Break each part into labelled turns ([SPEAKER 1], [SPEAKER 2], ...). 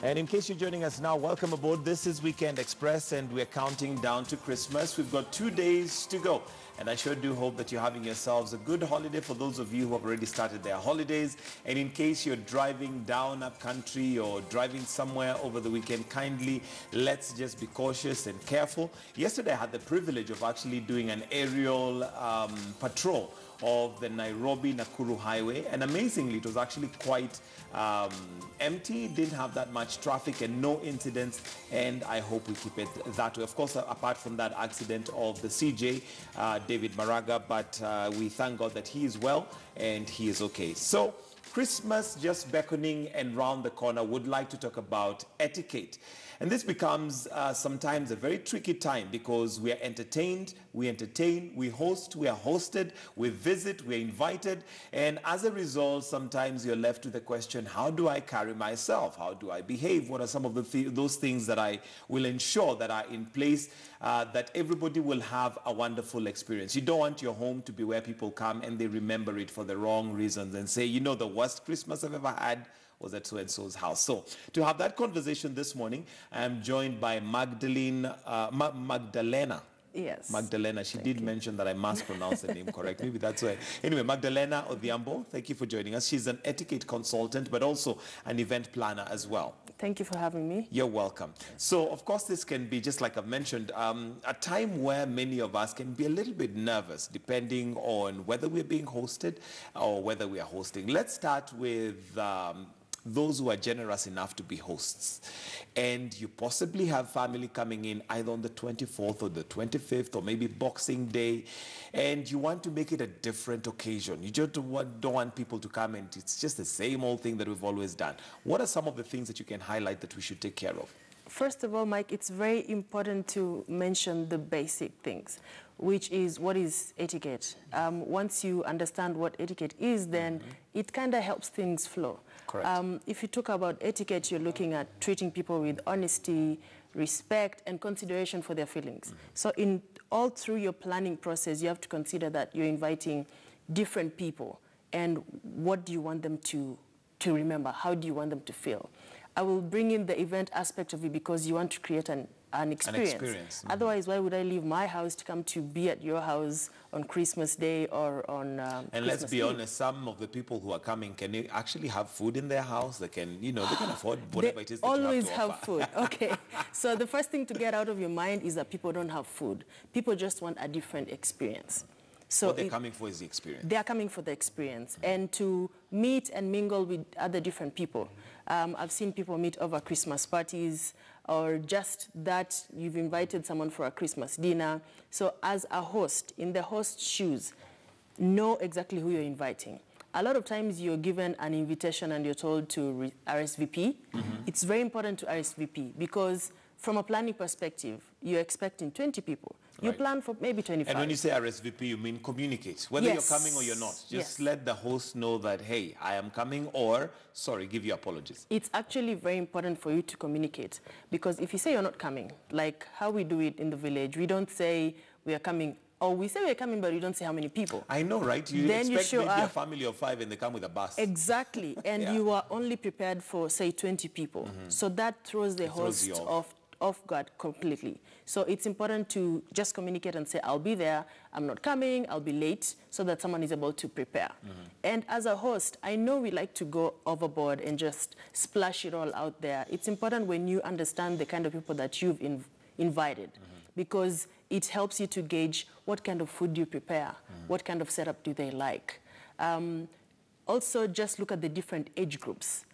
[SPEAKER 1] And in case you're joining us now, welcome aboard. This is Weekend Express and we're counting down to Christmas. We've got 2 days to go. And I sure do hope that you're having yourselves a good holiday for those of you who have already started their holidays. And in case you're driving down up country or driving somewhere over the weekend, kindly let's just be cautious and careful. Yesterday I had the privilege of actually doing an aerial patrol of the Nairobi-Nakuru highway, and amazingly it was actually quite empty, didn't have that much traffic and no incidents, and I hope we keep it that way. Of course, apart from that accident of the CJ, David Maraga, but we thank God that he is well and he is okay. So Christmas just beckoning and round the corner. Would like to talk about etiquette. And this becomes sometimes a very tricky time because we are entertained, we entertain, we host, we are hosted, we visit, we are invited. And as a result, sometimes you're left with the question, how do I carry myself? How do I behave? What are some of those things that I will ensure that are in place that everybody will have a wonderful experience? You don't want your home to be where people come and they remember it for the wrong reasons and say, you know, the worst Christmas I've ever had was at so-and-so's house. So to have that conversation this morning, I'm joined by Magdalena.
[SPEAKER 2] Yes.
[SPEAKER 1] Magdalena. She did mention that I must pronounce the name correctly. Maybe that's why. Anyway, Magdalena Odhiambo, thank you for joining us. She's an etiquette consultant, but also an event planner as well.
[SPEAKER 2] Thank you for having me.
[SPEAKER 1] You're welcome. So, of course, this can be, just like I've mentioned, a time where many of us can be a little bit nervous, depending on whether we're being hosted or whether we are hosting. Let's start with those who are generous enough to be hosts. And you possibly have family coming in either on the 24th or the 25th or maybe Boxing Day, and you want to make it a different occasion. You just don't want people to come and it's just the same old thing that we've always done. What are some of the things that you can highlight that we should take care of?
[SPEAKER 2] First of all, Mike, it's very important to mention the basic things, which is what is etiquette. Once you understand what etiquette is, then it kind of helps things flow.
[SPEAKER 1] Correct.
[SPEAKER 2] If you talk about etiquette, you're looking at treating people with honesty, respect, and consideration for their feelings. So in all through your planning process, you have to consider that you're inviting different people, and what do you want them to remember? How do you want them to feel? I will bring in the event aspect of it because you want to create an experience. Otherwise, why would I leave my house to come to be at your house on Christmas Day or on
[SPEAKER 1] And
[SPEAKER 2] Christmas
[SPEAKER 1] let's be
[SPEAKER 2] Eve?
[SPEAKER 1] honest, some of the people who are coming, can they actually have food in their house? They can, you know, they can afford whatever it is that
[SPEAKER 2] always
[SPEAKER 1] you have to offer.
[SPEAKER 2] food. Okay. So the first thing to get out of your mind is that people don't have food. People just want a different experience. So
[SPEAKER 1] what they're coming for is the experience.
[SPEAKER 2] They are coming for the experience and to meet and mingle with other different people. I've seen people meet over Christmas parties or just that you've invited someone for a Christmas dinner. So as a host, in the host's shoes, know exactly who you're inviting. A lot of times you're given an invitation and you're told to RSVP. It's very important to RSVP because from a planning perspective, you're expecting 20 people. You plan for maybe 25.
[SPEAKER 1] And when you say RSVP, you mean communicate. Whether you're coming or you're not. Just let the host know that, hey, I am coming, or, sorry, give you apologies.
[SPEAKER 2] It's actually very important for you to communicate. Because if you say you're not coming, like how we do it in the village, we don't say we are coming, or we say we're coming, but we don't say how many people.
[SPEAKER 1] I know, right? You
[SPEAKER 2] then
[SPEAKER 1] expect
[SPEAKER 2] you show
[SPEAKER 1] maybe a family of 5 and they come with a bus.
[SPEAKER 2] Exactly. And you are only prepared for, say, 20 people. So that throws the host off guard completely. So it's important to just communicate and say, I'll be there, I'm not coming, I'll be late, so that someone is able to prepare. And as a host, I know we like to go overboard and just splash it all out there. It's important when you understand the kind of people that you've invited, because it helps you to gauge what kind of food you prepare, what kind of setup do they like. Also, just look at the different age groups.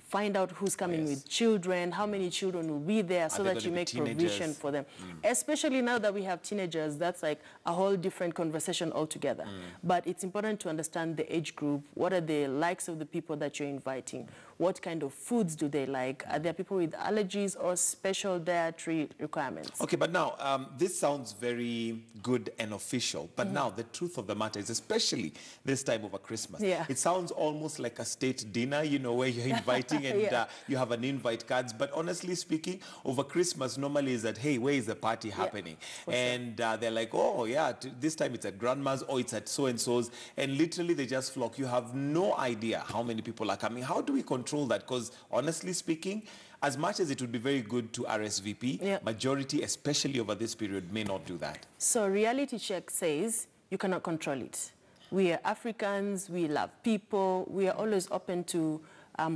[SPEAKER 2] Find out who's coming with children, how many children will be there, so that you make provision for them. Especially now that we have teenagers, that's like a whole different conversation altogether. But it's important to understand the age group. What are the likes of the people that you're inviting? What kind of foods do they like? Are there people with allergies or special dietary requirements?
[SPEAKER 1] Okay, but now, this sounds very good and official. But now, the truth of the matter is, especially this time over Christmas, it sounds almost like a state dinner, you know, where you're inviting and you have an invite cards. But honestly speaking, over Christmas normally is that, hey, where is the party happening? And they're like, oh, yeah, this time it's at grandma's or it's at so-and-so's. And literally they just flock. You have no idea how many people are coming. How do we control that? Because honestly speaking, as much as it would be very good to RSVP,
[SPEAKER 2] Yeah.
[SPEAKER 1] majority, especially over this period, may not do that.
[SPEAKER 2] So reality check says you cannot control it. We are Africans, we love people, we are always open to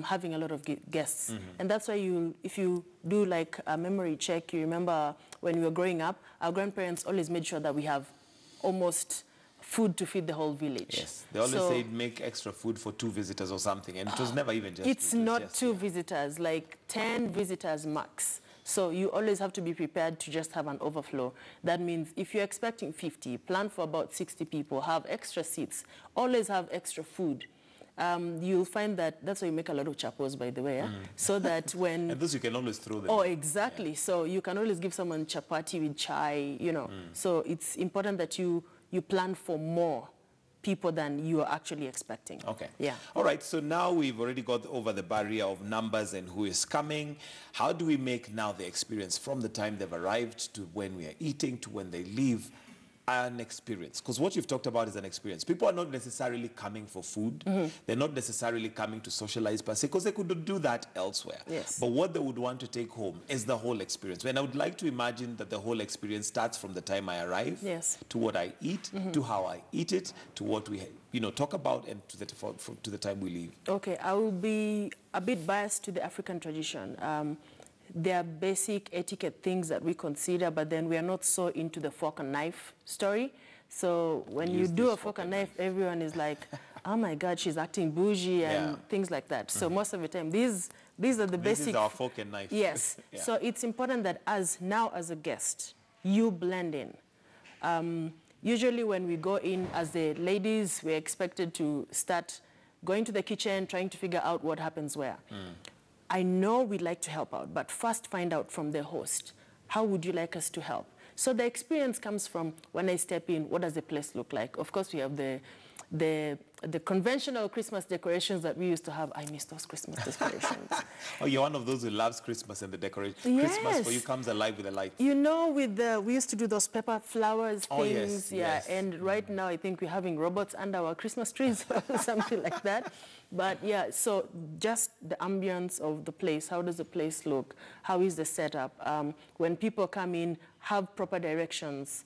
[SPEAKER 2] having a lot of guests. And that's why if you do like a memory check, you remember when we were growing up, our grandparents always made sure that we have almost food to feed the whole village.
[SPEAKER 1] Yes, they always said make extra food for 2 visitors or something, and it was never even just
[SPEAKER 2] It's not just 2 visitors, like 10 visitors max. So you always have to be prepared to just have an overflow. That means if you're expecting 50, plan for about 60 people, have extra seats, always have extra food. You'll find that that's why you make a lot of chapos, by the way, so that when...
[SPEAKER 1] And those you can always throw them.
[SPEAKER 2] Oh, exactly. Yeah. So you can always give someone chapati with chai, you know. So it's important that you plan for more people than you are actually expecting.
[SPEAKER 1] Okay.
[SPEAKER 2] Yeah.
[SPEAKER 1] All right. So now we've already got over the barrier of numbers and who is coming. How do we make now the experience from the time they've arrived to when we are eating to when they leave an experience? Because what you've talked about is an experience. People are not necessarily coming for food. They're not necessarily coming to socialize per se, because they could do that elsewhere.
[SPEAKER 2] Yes.
[SPEAKER 1] But what they would want to take home is the whole experience. And I would like to imagine that the whole experience starts from the time I arrive,
[SPEAKER 2] yes,
[SPEAKER 1] to what I eat, to how I eat it, to what we talk about, and to the time we leave.
[SPEAKER 2] Okay, I will be a bit biased to the African tradition. There are basic etiquette things that we consider, but then we are not so into the fork and knife story. So when you do a fork and knife, everyone is like, oh my God, she's acting bougie and things like that. So most of the time, these are the basic...
[SPEAKER 1] This is our fork and knife.
[SPEAKER 2] Yes. Yeah. So it's important that as a guest, you blend in. Usually when we go in as the ladies, we're expected to start going to the kitchen, trying to figure out what happens where. I know we'd like to help out, but first find out from the host, how would you like us to help? So the experience comes from when I step in, what does the place look like? Of course, we have the conventional Christmas decorations that we used to have. I miss those Christmas decorations.
[SPEAKER 1] Oh, you're one of those who loves Christmas and the decoration.
[SPEAKER 2] Yes.
[SPEAKER 1] Christmas for you comes alive with the lights.
[SPEAKER 2] You know, we used to do those pepper flowers things.
[SPEAKER 1] Oh, yes,
[SPEAKER 2] yeah.
[SPEAKER 1] Yes.
[SPEAKER 2] And right now, I think we're having robots under our Christmas trees or something like that. But yeah, so just the ambience of the place. How does the place look? How is the setup? When people come in, have proper directions.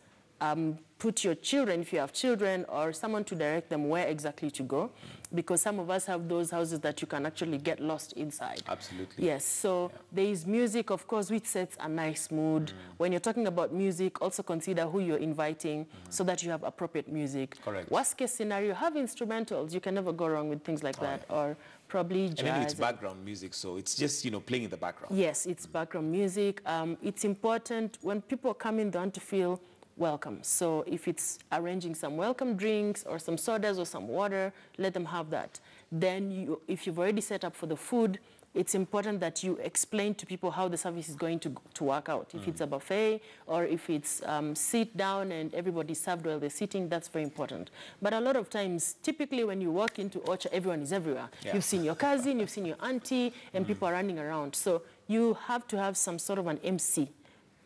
[SPEAKER 2] Put your children, if you have children, or someone to direct them where exactly to go, because some of us have those houses that you can actually get lost inside.
[SPEAKER 1] Absolutely.
[SPEAKER 2] Yes, so there is music, of course, which sets a nice mood. When you're talking about music, also consider who you're inviting so that you have appropriate music.
[SPEAKER 1] Correct.
[SPEAKER 2] Worst case scenario, have instrumentals. You can never go wrong with things like that, or probably jazz.
[SPEAKER 1] And maybe it's background music, so it's just, playing in the background.
[SPEAKER 2] Yes, it's background music. It's important when people come in, they want to feel welcome. So if it's arranging some welcome drinks or some sodas or some water, let them have that. Then if you've already set up for the food, it's important that you explain to people how the service is going to work out. If it's a buffet or if it's sit down and everybody's served while they're sitting, that's very important. But a lot of times, typically when you walk into Ocha, everyone is everywhere. Yeah. You've seen your cousin, you've seen your auntie, and people are running around. So you have to have some sort of an MC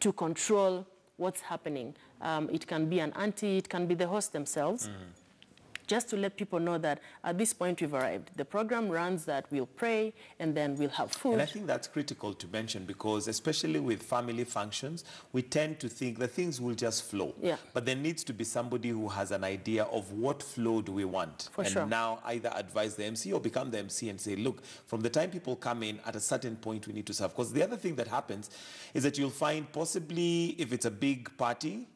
[SPEAKER 2] to control what's happening. It can be an auntie, it can be the host themselves, just to let people know that at this point we've arrived. The program runs that we'll pray and then we'll have food.
[SPEAKER 1] And I think that's critical to mention because especially with family functions, we tend to think that things will just flow.
[SPEAKER 2] Yeah.
[SPEAKER 1] But there needs to be somebody who has an idea of what flow do we want.
[SPEAKER 2] For
[SPEAKER 1] and
[SPEAKER 2] sure.
[SPEAKER 1] Now either advise the MC or become the MC and say, look, from the time people come in, at a certain point we need to serve. Because the other thing that happens is that you'll find possibly if it's a big party,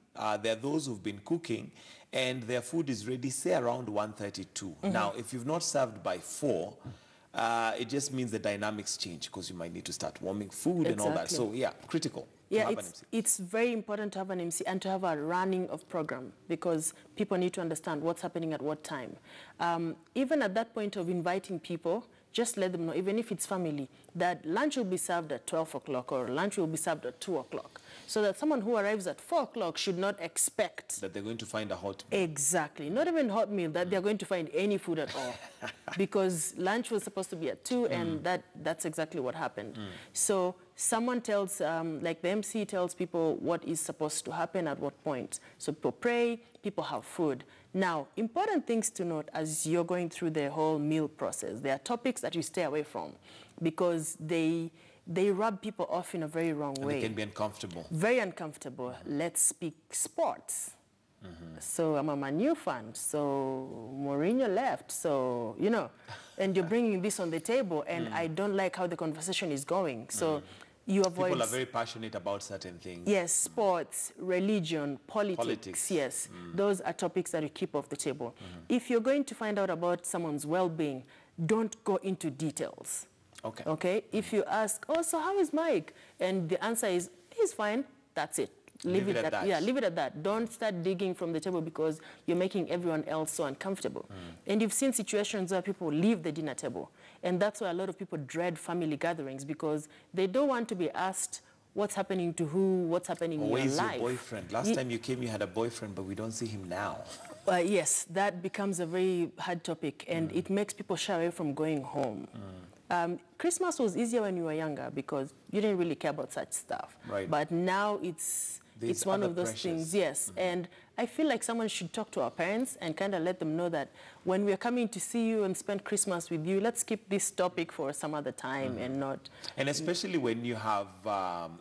[SPEAKER 1] there are those who've been cooking and their food is ready, say, around 1:32. Now, if you've not served by 4, it just means the dynamics change because you might need to start warming food and all that. So, yeah, critical.
[SPEAKER 2] Yeah, it's very important to have an MC and to have a running of program because people need to understand what's happening at what time. Even at that point of inviting people, just let them know, even if it's family, that lunch will be served at 12 o'clock or lunch will be served at 2 o'clock. So that someone who arrives at 4 o'clock should not expect
[SPEAKER 1] that they're going to find a hot meal.
[SPEAKER 2] Exactly. Not even hot meal, that they're going to find any food at all. Because lunch was supposed to be at 2 and that's exactly what happened. So someone tells, like the MC tells people what is supposed to happen at what point. So people pray, people have food. Now, important things to note as you're going through the whole meal process. There are topics that you stay away from because they they rub people off in a very wrong way.
[SPEAKER 1] They can be uncomfortable.
[SPEAKER 2] Very uncomfortable. Let's speak sports. So I'm a Man U fan, so Mourinho left, so, you know, and you're bringing this on the table, and I don't like how the conversation is going. So you avoid...
[SPEAKER 1] People are very passionate about certain things.
[SPEAKER 2] Yes, sports, religion, politics. Yes, those are topics that you keep off the table. If you're going to find out about someone's well-being, don't go into details.
[SPEAKER 1] Okay.
[SPEAKER 2] Okay? If you ask, oh, so how is Mike? And the answer is, he's fine, that's it. Leave it at that. Yeah, leave it at that. Don't start digging from the table because you're making everyone else so uncomfortable. And you've seen situations where people leave the dinner table. And that's why a lot of people dread family gatherings, because they don't want to be asked what's happening to who, what's happening in your life.
[SPEAKER 1] Where's your boyfriend? Last time you came, you had a boyfriend, but we don't see him now.
[SPEAKER 2] Yes, that becomes a very hard topic, and it makes people shy away from going home. Christmas was easier when you were younger because you didn't really care about such stuff.
[SPEAKER 1] Right.
[SPEAKER 2] But now it's one of those things, yes. And I feel like someone should talk to our parents and kind of let them know that when we're coming to see you and spend Christmas with you, let's keep this topic for some other time and not...
[SPEAKER 1] And especially when you have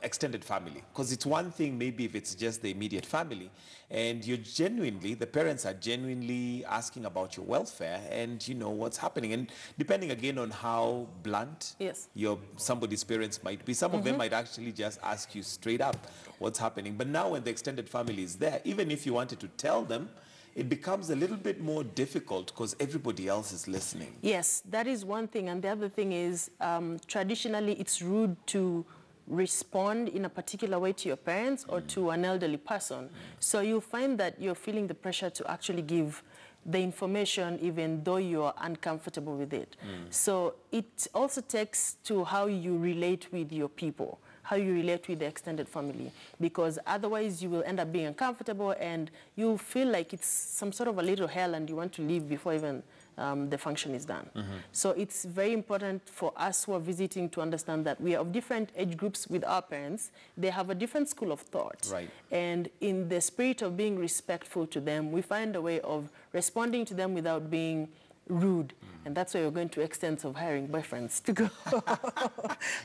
[SPEAKER 1] extended family, because it's one thing maybe if it's just the immediate family, and you're genuinely, the parents are genuinely asking about your welfare and you know what's happening. And depending again on how blunt somebody's parents might be, some of them might actually just ask you straight up what's happening. But now when the extended family is there, even if you wanted to tell them, it becomes a little bit more difficult because everybody else is listening.
[SPEAKER 2] Yes, that is one thing. And the other thing is, traditionally, it's rude to respond in a particular way to your parents or to an elderly person. So you'll find that you're feeling the pressure to actually give the information even though you're uncomfortable with it. So it also takes to how you relate with your people, how you relate with the extended family, because otherwise you will end up being uncomfortable and you'll feel like it's some sort of a little hell and you want to leave before even the function is done. So it's very important for us who are visiting to understand that we are of different age groups with our parents. They have a different school of thought.
[SPEAKER 1] Right.
[SPEAKER 2] And in the spirit of being respectful to them, we find a way of responding to them without being rude. And that's why you're going to extent of hiring boyfriends to go.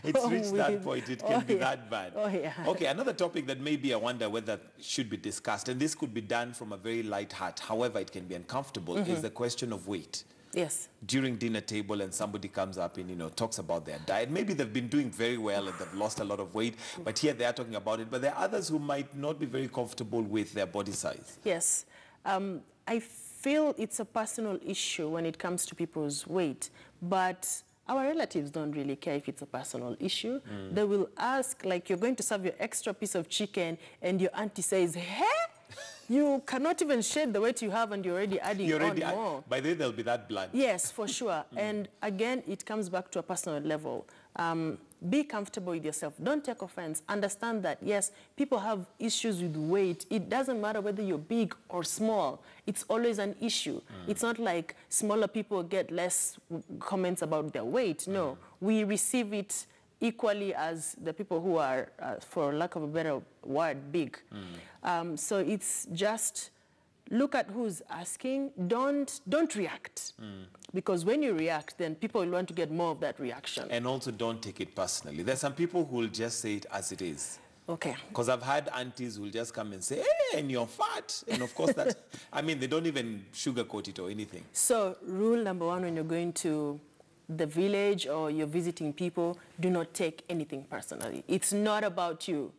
[SPEAKER 1] It's reached that point. It can be that bad.
[SPEAKER 2] Oh, yeah.
[SPEAKER 1] Okay, another topic that maybe I wonder whether should be discussed, and this could be done from a very light heart, however it can be uncomfortable, is the question of weight.
[SPEAKER 2] Yes.
[SPEAKER 1] During dinner table and somebody comes up and, you know, talks about their diet. Maybe they've been doing very well and they've lost a lot of weight, but here they are talking about it. But there are others who might not be very comfortable with their body size.
[SPEAKER 2] Yes. I feel it's a personal issue when it comes to people's weight, but our relatives don't really care if it's a personal issue. They will ask, like, you're going to serve your extra piece of chicken and your auntie says, hey, you cannot even shade the weight you have and you're already adding on more.
[SPEAKER 1] By the way, they'll be that blunt.
[SPEAKER 2] Yes, for sure. And again, it comes back to a personal level. Be comfortable with yourself. Don't take offense. Understand that, yes, people have issues with weight. It doesn't matter whether you're big or small. It's always an issue. It's not like smaller people get less comments about their weight. No, we receive it equally as the people who are, for lack of a better word, big. So it's just look at who's asking. Don't react. Because when you react, then people will want to get more of that reaction.
[SPEAKER 1] And also don't take it personally. There's some people who will just say it as it is.
[SPEAKER 2] Okay.
[SPEAKER 1] Because I've had aunties who will just come and say, hey, and you're fat. And of course that, I mean, they don't even sugarcoat it or anything.
[SPEAKER 2] So rule number one when you're going to the village or you're visiting people, do not take anything personally. It's not about you.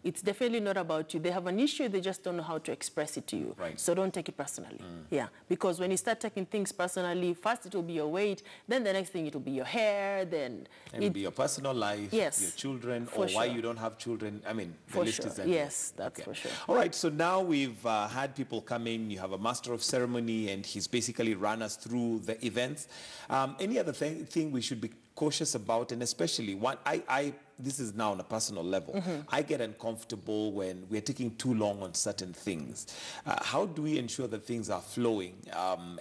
[SPEAKER 2] It's definitely not about you. They have an issue, they just don't know how to express it to you.
[SPEAKER 1] Right.
[SPEAKER 2] So don't take it personally. Yeah, because when you start taking things personally, first it will be your weight, then the next thing it will be your hair, then...
[SPEAKER 1] It'll be your personal life,
[SPEAKER 2] yes,
[SPEAKER 1] your children, or why you don't have children. I mean, the list is endless.
[SPEAKER 2] Yes, that's for sure.
[SPEAKER 1] All right, so now we've had people come in. You have a master of ceremony, and he's basically run us through the events. Any other thing we should be cautious about, and especially one, this is now on a personal level. I get uncomfortable when we're taking too long on certain things. How do we ensure that things are flowing?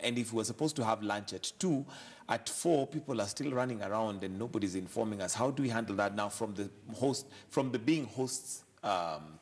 [SPEAKER 1] And if we're supposed to have lunch at 2, at 4, people are still running around and nobody's informing us. How do we handle that now from the being hosts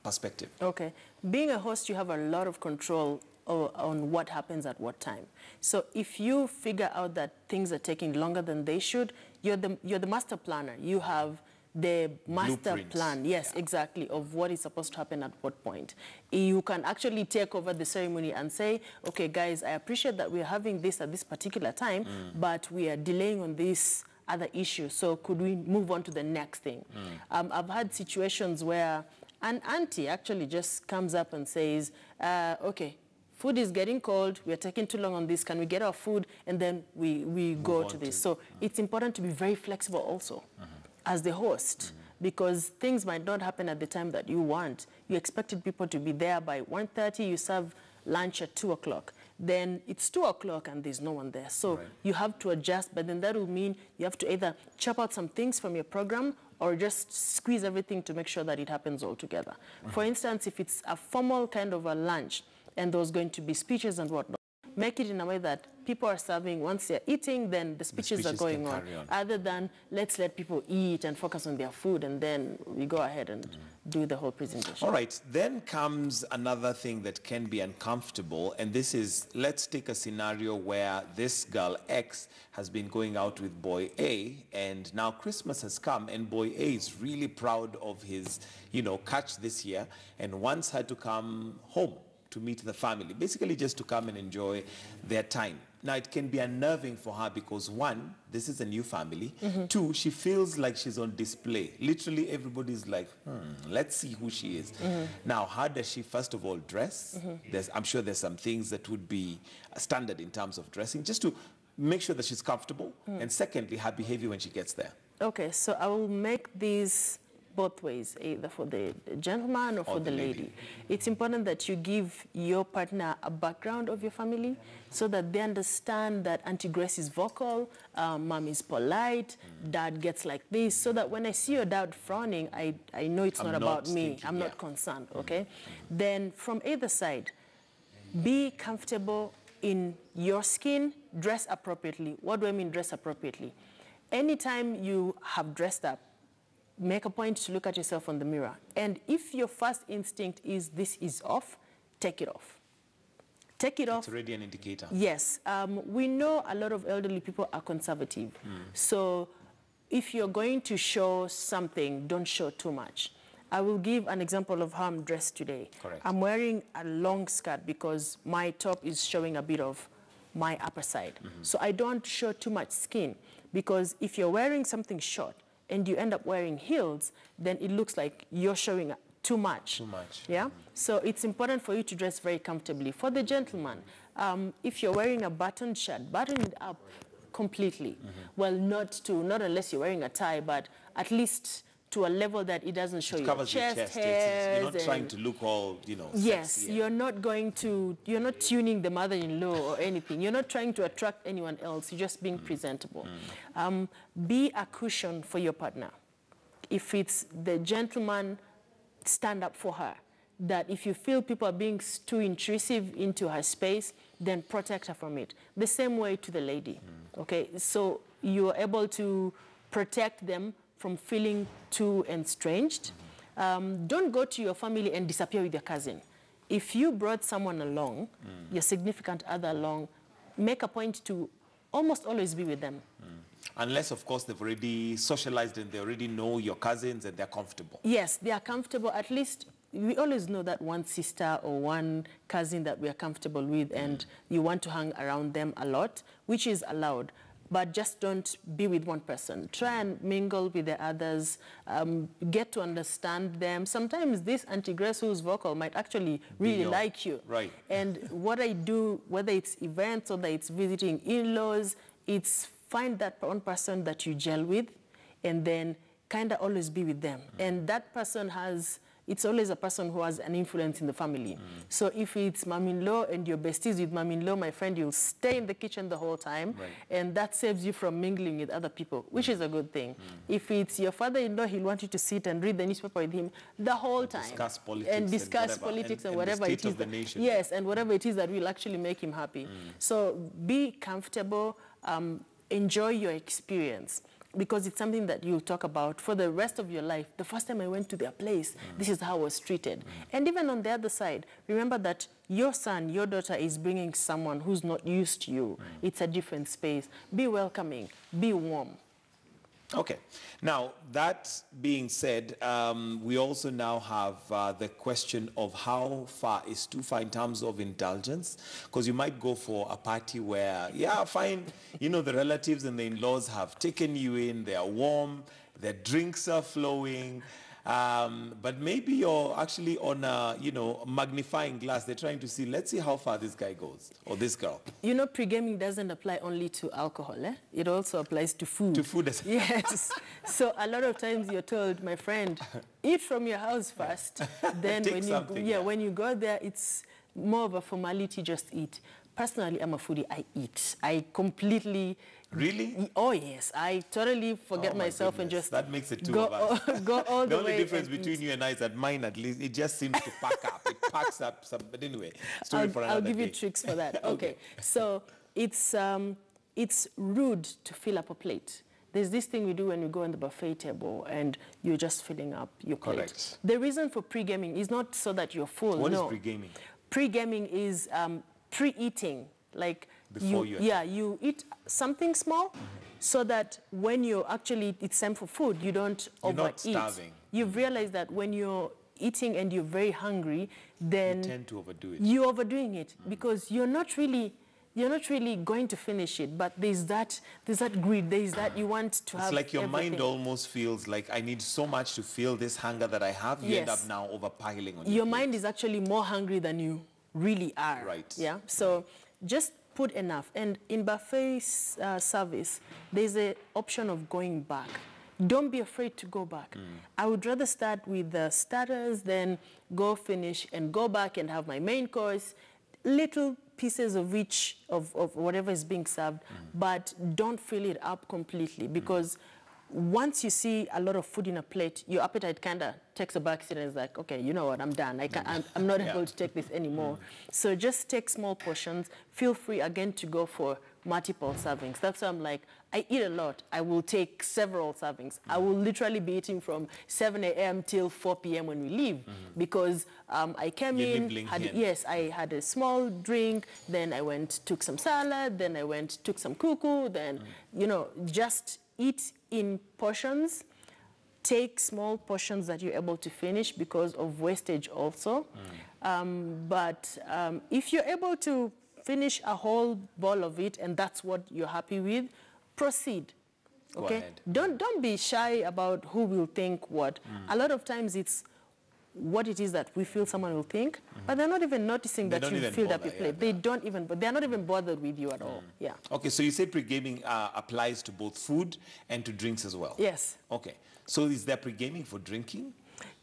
[SPEAKER 1] perspective? Okay,
[SPEAKER 2] being a host, you have a lot of control on what happens at what time. So if you figure out that things are taking longer than they should, you're the master planner. You have the master
[SPEAKER 1] Blueprint.
[SPEAKER 2] plan, yes, exactly, of what is supposed to happen at what point. You can actually take over the ceremony and say, okay, guys, I appreciate that we're having this at this particular time, but we are delaying on this other issue, so could we move on to the next thing? I've had situations where an auntie actually just comes up and says, okay, food is getting cold, we are taking too long on this, can we get our food? And then we go to this. So it's important to be very flexible also as the host, because things might not happen at the time that you want. You expected people to be there by 1:30, you serve lunch at 2 o'clock. Then it's 2 o'clock and there's no one there. So you have to adjust, but then that will mean you have to either chop out some things from your program or just squeeze everything to make sure that it happens all together. For instance, if it's a formal kind of a lunch and there's going to be speeches and whatnot, make it in a way that people are serving. Once they're eating, then the speeches are going on. Other than let's let people eat and focus on their food, and then we go ahead and do the whole presentation.
[SPEAKER 1] All right, then comes another thing that can be uncomfortable, and this is, let's take a scenario where this girl X has been going out with boy A, and now Christmas has come, and boy A is really proud of his, catch this year, and wants her to come home to meet the family, basically just to come and enjoy their time. Now, it can be unnerving for her because, one, this is a new family. Two, she feels like she's on display. Literally, everybody's like, let's see who she is. Now, how does she, first of all, dress? I'm sure there's some things that would be standard in terms of dressing, just to make sure that she's comfortable. And secondly, her behavior when she gets there.
[SPEAKER 2] Okay, so I will make these both ways, either for the gentleman or for the lady. It's important that you give your partner a background of your family so that they understand that Auntie Grace is vocal, mom is polite, dad gets like this, so that when I see your dad frowning, I know it's not about me. I'm not concerned, okay? Then from either side, be comfortable in your skin, dress appropriately. What do I mean dress appropriately? Anytime you have dressed up, make a point to look at yourself on the mirror. And if your first instinct is this is off, take it off. Take it off.
[SPEAKER 1] It's already an indicator.
[SPEAKER 2] Yes. We know a lot of elderly people are conservative. So if you're going to show something, don't show too much. I will give an example of how I'm dressed today.
[SPEAKER 1] Correct.
[SPEAKER 2] I'm wearing a long skirt because my top is showing a bit of my upper side. So I don't show too much skin, because if you're wearing something short, and you end up wearing heels, then it looks like you're showing too much.
[SPEAKER 1] Too much.
[SPEAKER 2] Yeah? So it's important for you to dress very comfortably. For the gentleman, if you're wearing a buttoned shirt, button it up completely. Well, not unless you're wearing a tie, but at least to a level that it doesn't show your chest hairs.
[SPEAKER 1] You're not trying to look all,
[SPEAKER 2] yes,
[SPEAKER 1] sexy.
[SPEAKER 2] you're not tuning the mother-in-law or anything. You're not trying to attract anyone else. You're just being presentable. Be a cushion for your partner. If it's the gentleman, stand up for her. That if you feel people are being too intrusive into her space, then protect her from it. The same way to the lady, okay? So you're able to protect them from feeling too estranged. Don't go to your family and disappear with your cousin. If you brought someone along, your significant other along, make a point to almost always be with them.
[SPEAKER 1] Unless, of course, they've already socialized and they already know your cousins and they're comfortable.
[SPEAKER 2] Yes, they are comfortable. At least we always know that one sister or one cousin that we are comfortable with, and you want to hang around them a lot, which is allowed. But just don't be with one person. Try and mingle with the others, get to understand them. Sometimes this Auntie Grace who's vocal might actually really like you.
[SPEAKER 1] Right.
[SPEAKER 2] And what I do, whether it's events or whether it's visiting in-laws, it's find that one person that you gel with and then kind of always be with them. And that person it's always a person who has an influence in the family. So if it's mom-in-law and you're besties with mom-in-law, my friend, you'll stay in the kitchen the whole time. And that saves you from mingling with other people, which is a good thing. If it's your father-in-law, he'll want you to sit and read the newspaper with him the whole time.
[SPEAKER 1] Discuss politics.
[SPEAKER 2] And discuss politics and whatever it is. Yes, and whatever it is that will actually make him happy. So be comfortable, enjoy your experience. Because it's something that you'll talk about for the rest of your life. The first time I went to their place, this is how I was treated. And even on the other side, remember that your son, your daughter is bringing someone who's not used to you. It's a different space. Be welcoming, be warm.
[SPEAKER 1] Okay. Now, that being said, we also now have the question of how far is too far in terms of indulgence, because you might go for a party where, yeah, fine, you know, the relatives and the in-laws have taken you in, they are warm, the drinks are flowing, but maybe you're actually on a, you know, magnifying glass. They're trying to see, let's see how far this guy goes or this girl.
[SPEAKER 2] You know, pre-gaming doesn't apply only to alcohol. It also applies to food.
[SPEAKER 1] To food as well.
[SPEAKER 2] Yes. So a lot of times you're told, my friend, eat from your house first. Then when you go there, it's more of a formality, just eat. Personally, I'm a foodie. I eat. I completely...
[SPEAKER 1] Really?
[SPEAKER 2] Oh, yes. I totally forget myself and just...
[SPEAKER 1] That makes it two of us.
[SPEAKER 2] Go all the way.
[SPEAKER 1] The only difference between you and I is that mine, at least, it just seems to pack up. It packs up some... But anyway, story for another
[SPEAKER 2] I'll give
[SPEAKER 1] day.
[SPEAKER 2] you tricks for that. Okay. So it's rude to fill up a plate. There's this thing we do when we go on the buffet table and you're just filling up your plate.
[SPEAKER 1] Correct.
[SPEAKER 2] The reason for pre-gaming is not so that you're full.
[SPEAKER 1] What is pre-gaming?
[SPEAKER 2] Pre-gaming is pre-eating. Like you eat something small so that when you're actually, it's time for food, you don't overeat.
[SPEAKER 1] You're not starving.
[SPEAKER 2] You've realized that when you're eating and you're very hungry, then
[SPEAKER 1] you tend to overdo it.
[SPEAKER 2] You're overdoing it because you're not really going to finish it, but there's that greed, there's that you want to have.
[SPEAKER 1] It's like your
[SPEAKER 2] everything.
[SPEAKER 1] mind almost feels like I need so much to feel this hunger that I have. You end up now overpiling on
[SPEAKER 2] your mind is actually more hungry than you really are.
[SPEAKER 1] Right.
[SPEAKER 2] Yeah. So just put enough. And in buffet service, there's an option of going back. Don't be afraid to go back. I would rather start with the starters, then go finish and go back and have my main course, little pieces of each of whatever is being served, but don't fill it up completely because once you see a lot of food in a plate, your appetite kind of takes a backseat and is like, okay, you know what, I'm done. I'm not able to take this anymore. So just take small portions. Feel free, again, to go for multiple servings. That's why I'm like, I eat a lot. I will take several servings. I will literally be eating from 7 a.m. till 4 p.m. when we leave because I came in, I had a small drink, then I went, took some salad, then I went, took some kuku, then, you know, just eat in portions. Take small portions that you're able to finish because of wastage also. But if you're able to finish a whole bowl of it and that's what you're happy with, proceed. Okay? Don't be shy about who will think what. A lot of times it's what it is that we feel someone will think, but they're not even noticing that you filled up your plate. They're not even bothered with you at all. Yeah.
[SPEAKER 1] Okay, so you say pre-gaming applies to both food and to drinks as well?
[SPEAKER 2] Yes.
[SPEAKER 1] Okay. So is there pre-gaming for drinking?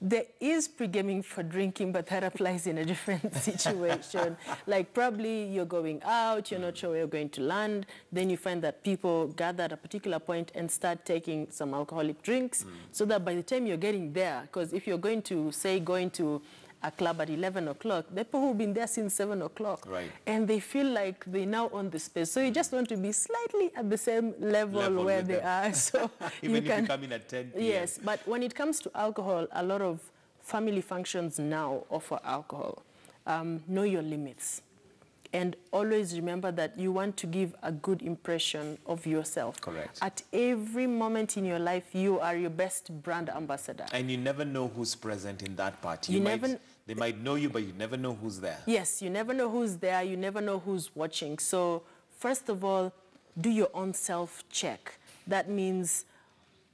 [SPEAKER 2] There is pre-gaming for drinking, but that applies in a different situation. Like probably you're going out, you're not sure where you're going to land, then you find that people gather at a particular point and start taking some alcoholic drinks, so that by the time you're getting there, because if you're going to, say, going to a club at 11 o'clock, the people who've been there since 7 o'clock.
[SPEAKER 1] Right.
[SPEAKER 2] And they feel like they now own the space. So you just want to be slightly at the same level where they are. So
[SPEAKER 1] even if you come in at 10 p.m.
[SPEAKER 2] Yes, but when it comes to alcohol, a lot of family functions now offer alcohol. Know your limits. And always remember that you want to give a good impression of yourself.
[SPEAKER 1] Correct.
[SPEAKER 2] At every moment in your life, you are your best brand ambassador.
[SPEAKER 1] And you never know who's present in that party. They might know you, but you never know who's there.
[SPEAKER 2] Yes, you never know who's there. You never know who's watching. So first of all, do your own self-check. That means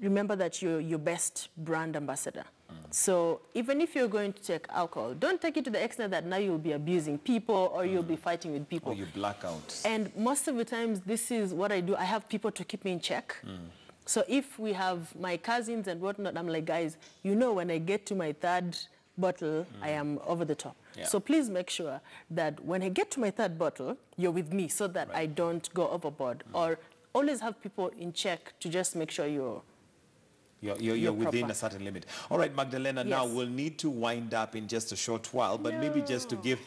[SPEAKER 2] remember that you're your best brand ambassador. So even if you're going to take alcohol, don't take it to the extent that now you'll be abusing people or you'll be fighting with people.
[SPEAKER 1] Or you black out.
[SPEAKER 2] And most of the times, this is what I do. I have people to keep me in check. So if we have my cousins and whatnot, I'm like, guys, you know, when I get to my third bottle, I am over the top. Yeah. So please make sure that when I get to my third bottle, you're with me so that I don't go overboard. Or always have people in check to just make sure you're
[SPEAKER 1] within a certain limit. All right, Magdalena, now we'll need to wind up in just a short while, but maybe just to give,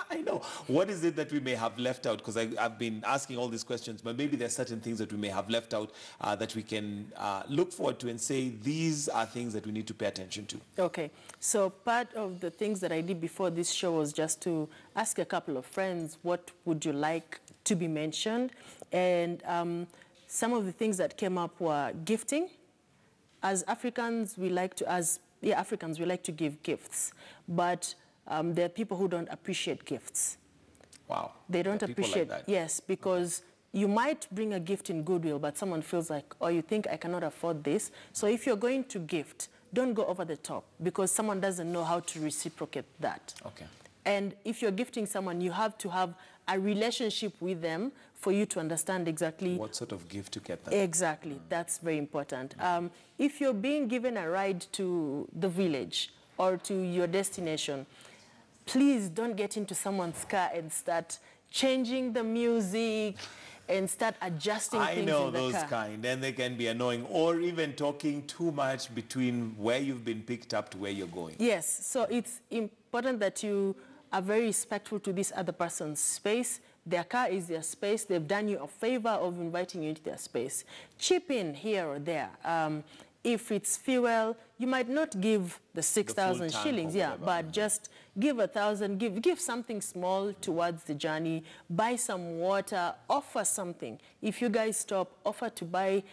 [SPEAKER 1] I know, what is it that we may have left out? Because I've been asking all these questions, but maybe there's certain things that we may have left out that we can look forward to and say, these are things that we need to pay attention to.
[SPEAKER 2] Okay, so part of the things that I did before this show was just to ask a couple of friends, what would you like to be mentioned? And some of the things that came up were gifting. as Africans, we like to give gifts, but there are people who don't appreciate gifts.
[SPEAKER 1] Wow.
[SPEAKER 2] They don't appreciate,
[SPEAKER 1] like that.
[SPEAKER 2] Yes, because you might bring a gift in goodwill, but someone feels like, oh, you think I cannot afford this? So if you're going to gift, don't go over the top, because someone doesn't know how to reciprocate that.
[SPEAKER 1] Okay.
[SPEAKER 2] And if you're gifting someone, you have to have a relationship with them for you to understand exactly
[SPEAKER 1] what sort of gift to get them.
[SPEAKER 2] Exactly. That's very important. If you're being given a ride to the village or to your destination, please don't get into someone's car and start changing the music and start adjusting things in the car.
[SPEAKER 1] I know those kind, and they can be annoying, or even talking too much between where you've been picked up to where you're going.
[SPEAKER 2] Yes, so it's important that you are very respectful to this other person's space. Their car is their space. They've done you a favor of inviting you into their space. Chip in here or there. If it's fuel, you might not give the 6,000 shillings, but just give 1,000, give something small towards the journey, buy some water, offer something. If you guys stop, offer to buy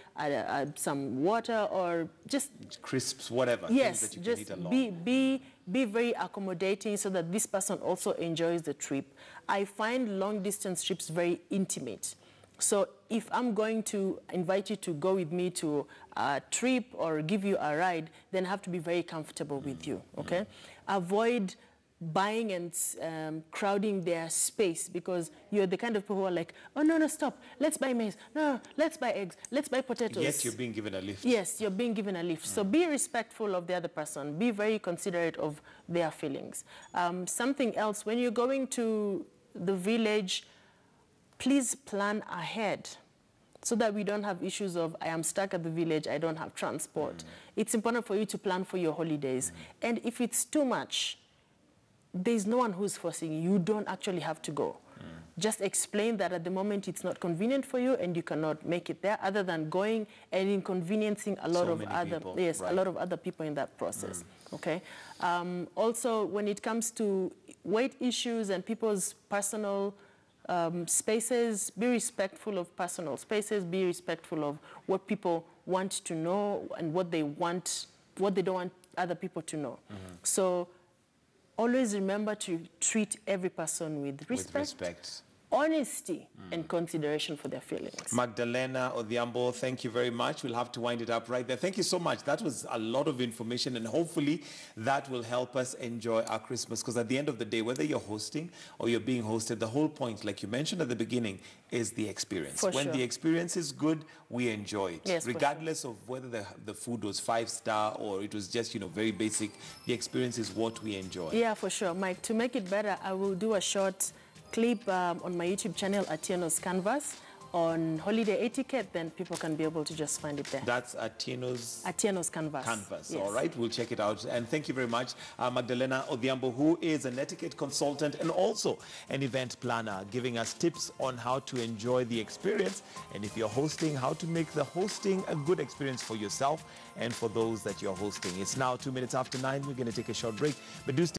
[SPEAKER 2] some water or just...
[SPEAKER 1] crisps, whatever.
[SPEAKER 2] Yes,
[SPEAKER 1] things that you
[SPEAKER 2] just
[SPEAKER 1] can eat along.
[SPEAKER 2] Be very accommodating so that this person also enjoys the trip. I find long distance trips very intimate. So if I'm going to invite you to go with me to a trip or give you a ride, then I have to be very comfortable with you, okay? Avoid buying and crowding their space, because you're the kind of people who are like, oh, no, stop. Let's buy maize. No, let's buy eggs. Let's buy potatoes.
[SPEAKER 1] Yes, you're being given a lift.
[SPEAKER 2] Yes, you're being given a lift. So be respectful of the other person. Be very considerate of their feelings. Something else, when you're going to the village, please plan ahead so that we don't have issues of, I am stuck at the village, I don't have transport. It's important for you to plan for your holidays. And if it's too much, there's no one who's forcing you. You don't actually have to go. Just explain that at the moment it's not convenient for you and you cannot make it there, other than going and inconveniencing a lot of other people, a lot of other people in that process. Okay. Also, when it comes to weight issues and people's personal spaces, be respectful of personal spaces, be respectful of what people want to know and what they don't want other people to know. So always remember to treat every person with respect. Honesty and consideration for their feelings.
[SPEAKER 1] Magdalena Odhiambo, thank you very much. We'll have to wind it up right there. Thank you so much. That was a lot of information, and hopefully that will help us enjoy our Christmas, because at the end of the day, whether you're hosting or you're being hosted, the whole point, like you mentioned at the beginning, is the experience. When the experience is good, we enjoy it.
[SPEAKER 2] Yes,
[SPEAKER 1] regardless of whether the food was 5-star or it was just, very basic, the experience is what we enjoy.
[SPEAKER 2] Yeah, for sure. Mike, to make it better, I will do a short clip on my YouTube channel, Atieno's Canvas, on holiday etiquette, then people can be able to just find it there.
[SPEAKER 1] That's Atieno's
[SPEAKER 2] Canvas.
[SPEAKER 1] Yes. All right, we'll check it out. And thank you very much, Magdalena Odhiambo, who is an etiquette consultant and also an event planner, giving us tips on how to enjoy the experience. And if you're hosting, how to make the hosting a good experience for yourself and for those that you're hosting. It's now 9:02. We're going to take a short break, but do stay